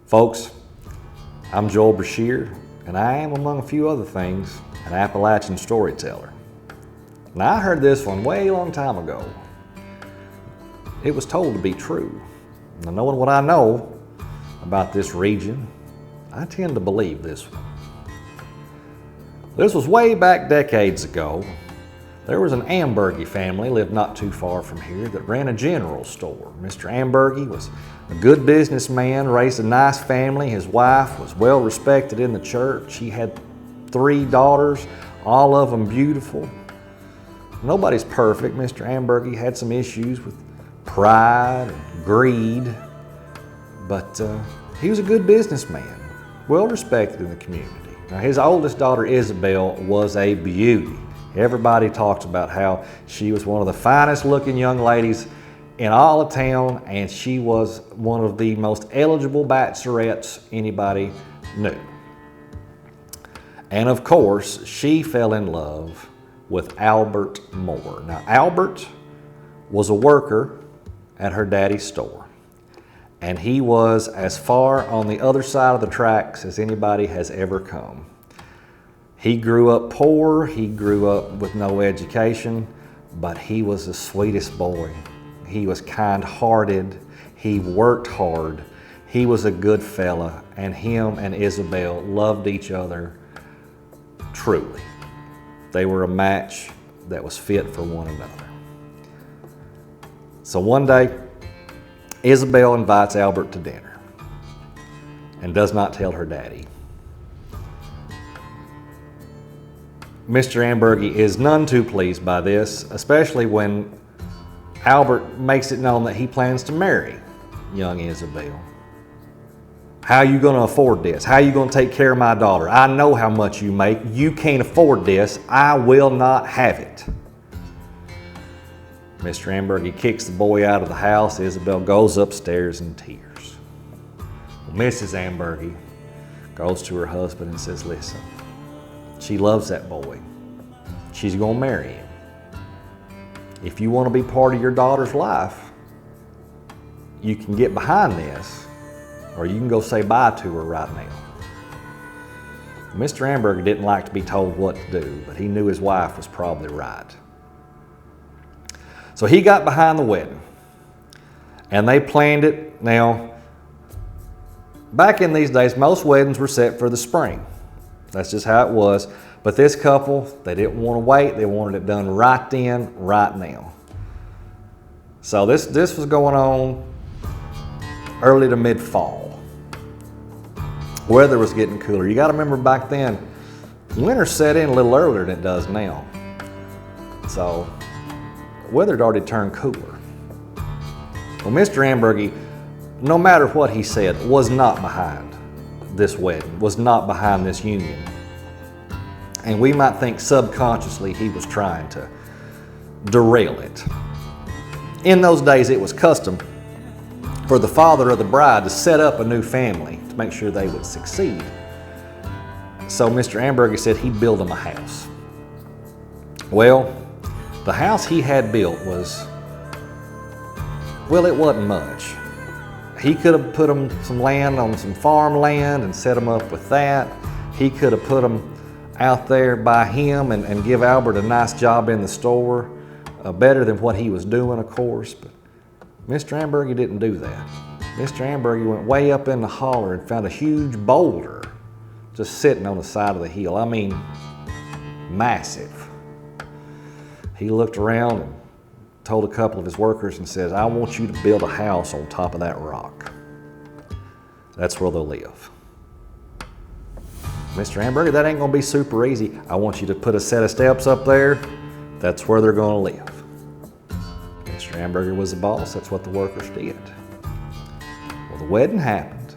Folks, I'm Joel Brashear, and I am, among a few other things, an Appalachian storyteller. Now, I heard this one way long time ago. It was told to be true. Now, knowing what I know about this region, I tend to believe this one. This was way back decades ago. There was an Amberie family lived not too far from here that ran a general store. Mr. Amberie was a good businessman, raised a nice family. His wife was well respected in the church. He had 3 daughters, all of them beautiful. Nobody's perfect. Mr. Amberie had some issues with pride and greed, but he was a good businessman, well respected in the community. Now, his oldest daughter, Isabel, was a beauty. Everybody talks about how she was one of the finest looking young ladies in all of town, and she was one of the most eligible bachelorettes anybody knew. And of course, she fell in love with Albert Moore. Now, Albert was a worker at her daddy's store, and he was as far on the other side of the tracks as anybody has ever come. He grew up poor, he grew up with no education, but he was the sweetest boy. He was kind-hearted, he worked hard, he was a good fella, and him and Isabel loved each other truly. They were a match that was fit for one another. So one day, Isabel invites Albert to dinner and does not tell her daddy. Mr. Amberie is none too pleased by this, especially when Albert makes it known that he plans to marry young Isabel. How are you going to afford this? How are you going to take care of my daughter? I know how much you make. You can't afford this. I will not have it. Mr. Amberie kicks the boy out of the house. Isabel goes upstairs in tears. Well, Mrs. Amberie goes to her husband and says, listen, she loves that boy. She's going to marry him. If you want to be part of your daughter's life, you can get behind this, or you can go say bye to her right now. Mr. Amberie didn't like to be told what to do, but he knew his wife was probably right. So he got behind the wedding, and they planned it. Now, back in these days, most weddings were set for the spring. That's just how it was. But this couple, they didn't want to wait. They wanted it done right then, right now. So this was going on early to mid-fall. Weather was getting cooler. You got to remember back then, winter set in a little earlier than it does now. So the weather had already turned cooler. Well, Mr. Amberie, no matter what he said, was not behind this wedding, was not behind this union. And we might think subconsciously he was trying to derail it. In those days, it was custom for the father of the bride to set up a new family to make sure they would succeed. So Mr. Amberie said he'd build them a house. Well, the house he had built was, well, it wasn't much. He could have put them some land on some farmland and set them up with that. He could have put them out there by him and give Albert a nice job in the store, better than what he was doing, of course. But Mr. Amberie didn't do that. Mr. Amberie went way up in the holler and found a huge boulder just sitting on the side of the hill. I mean, massive. He looked around and told a couple of his workers and says, I want you to build a house on top of that rock. That's where they'll live. Mr. Amberie, that ain't gonna be super easy. I want you to put a set of steps up there. That's where they're gonna live. Mr. Amberie was the boss. That's what the workers did. Well, the wedding happened,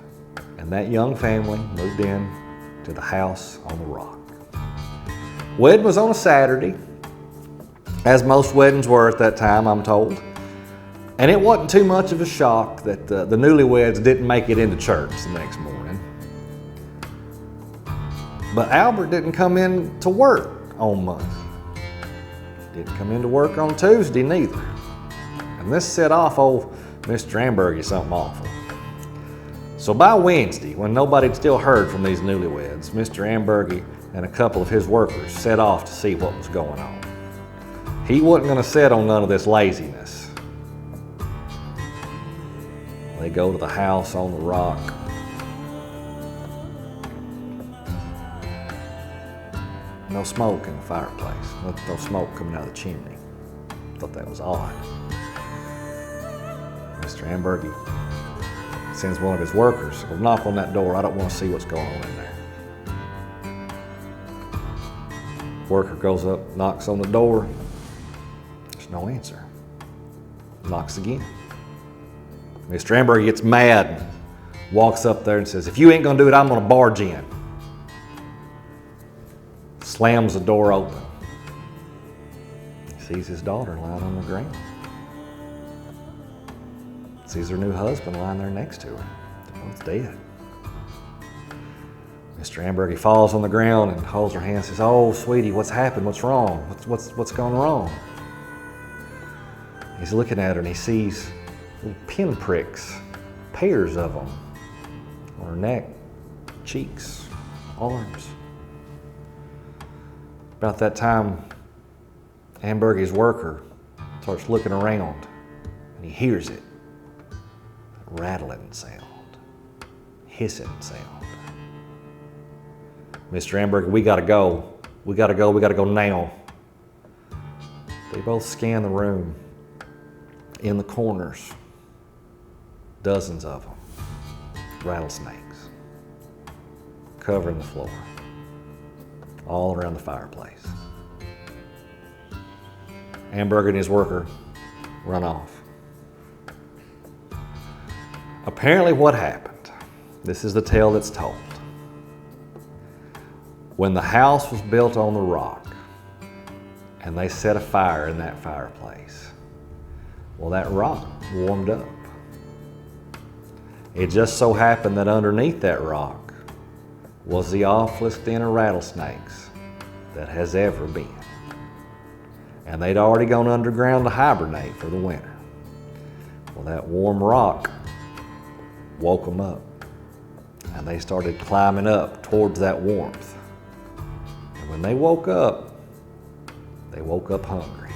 and that young family moved in to the house on the rock. Wedding was on a Saturday, as most weddings were at that time, I'm told. And it wasn't too much of a shock that the newlyweds didn't make it into church the next morning. But Albert didn't come in to work on Monday. Didn't come into work on Tuesday neither. And this set off old Mr. Amberie something awful. So by Wednesday, when nobody had still heard from these newlyweds, Mr. Amberie and a couple of his workers set off to see what was going on. He wasn't going to sit on none of this laziness. They go to the house on the rock. No smoke in the fireplace. No smoke coming out of the chimney. Thought that was odd. Mr. Amberie sends one of his workers, "Well, knock on that door. I don't want to see what's going on in there." Worker goes up, knocks on the door. There's no answer. Knocks again. Mr. Amberie gets mad, walks up there and says, "If you ain't gonna do it, I'm gonna barge in." Slams the door open. He sees his daughter lying on the ground. Sees her new husband lying there next to her. They're both dead. Mr. Amberie falls on the ground and holds her hand and says, "Oh, sweetie, what's happened? What's wrong? What's gone wrong?" He's looking at her and he sees little pin pricks, pairs of them, on her neck, cheeks, arms. About that time, Amberie's worker starts looking around and he hears it. Rattling sound, hissing sound. "Mr. Amberie, we gotta go. We gotta go now." They both scan the room. In the corners, dozens of them, rattlesnakes, covering the floor, all around the fireplace. Amberie and his worker run off. Apparently what happened, this is the tale that's told. When the house was built on the rock and they set a fire in that fireplace, well, that rock warmed up. It just so happened that underneath that rock was the awfulest den of rattlesnakes that has ever been. And they'd already gone underground to hibernate for the winter. Well, that warm rock woke them up, and they started climbing up towards that warmth. And when they woke up hungry,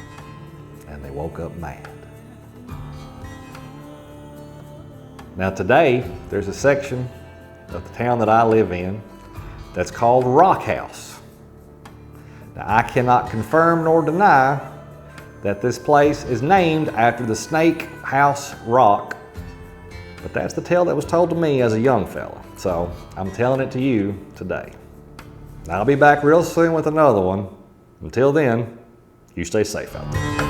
and they woke up mad. Now today, there's a section of the town that I live in that's called Rockhouse. Now I cannot confirm nor deny that this place is named after the Snake House Rock, but that's the tale that was told to me as a young fella. So I'm telling it to you today. I'll be back real soon with another one. Until then, you stay safe out there.